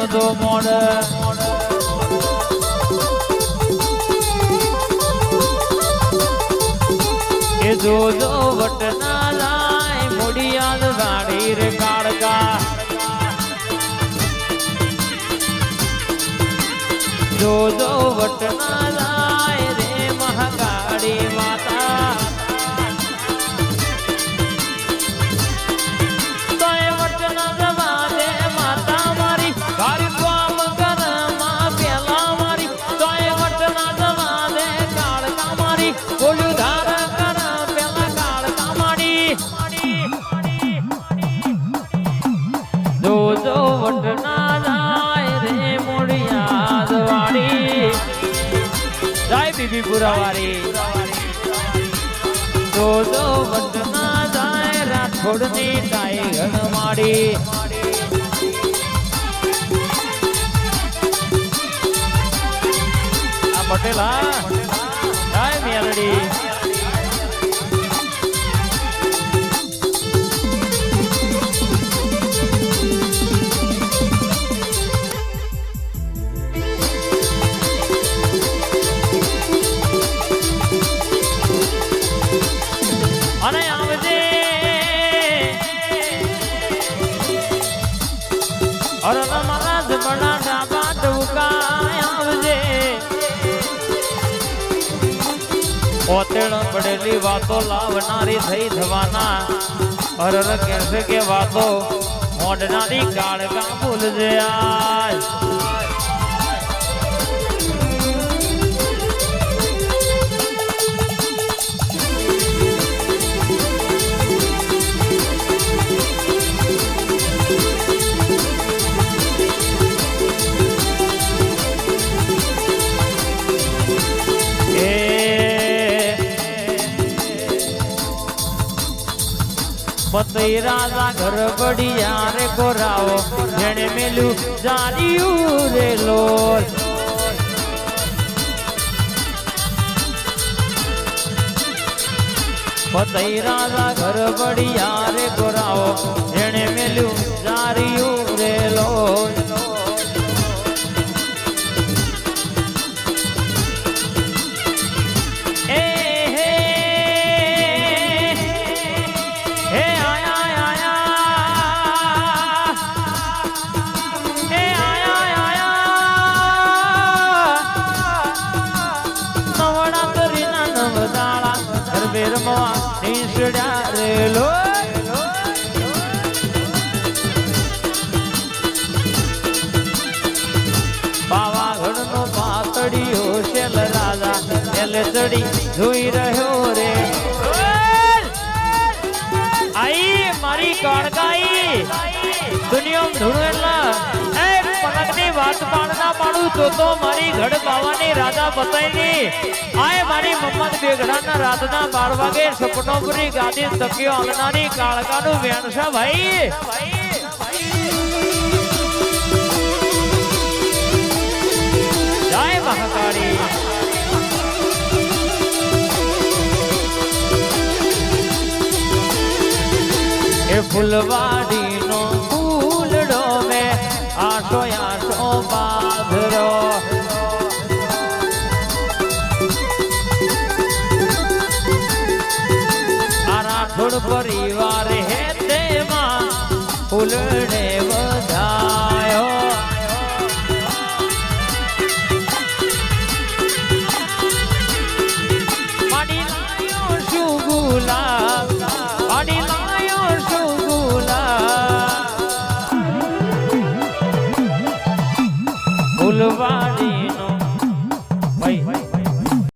જમતો mode એ જોજો વટના લાય મોડિયાદ ગાડી રે કાળકા જોજો વટના લાય રે મહાકાળી માતા તોય વટના જવા દે માતા મારી ગાડી કામ કરમાં પેલા મારી તોય વટના જવા દે કાળકા મારી બોલ્યું ધાર જોજો વટના જાય રે મોડિયાદ વાળી જય બીબીપુરા વાળી જોજો વટના જાય રાઠોડની ટાઈગર માડી આ પટેલા જય મેલડી અને આવજે અરે મારા જમણા ડાબા ટુકાય આવજે ઓતેણ પડેલી વાતો લાવનારી થઈ થવાના અરર કહેશે કે વાતો મોઢનારી કાળકા ભૂલજે આય પતઈ રાજા ઘર બડિયા રે કોરાવો જેણે મેલું જાડિયું રે લોલ પતઈ રાજા ઘર બડિયા રે કોરાવો જેણે મેલું જાડિયું રે લોલ પાવાગઢ નો પાતળિયો શેલ રાજા એલે ચડી જોઈ રહ્યો રે આઈ મારી કાળકાઈ દુનિયામાં ધૂણેલા એ પલકની વાત પાડના પાડું તો મારી ઘડ પાવાની રાજા બતાઈની આય મારી મમ્મદ બેગડાના રાતના 12 વાગે સપનોપુરી ગાદી તકિયો આલનારી કાળકાનું વેણસા ભાઈ જય મહાકાળી એ ફૂલવાડીનો ફૂલડો મે આશો આશો બાંધરો આ રાઠોડ પરિવાર હે તેમાં ફૂલડી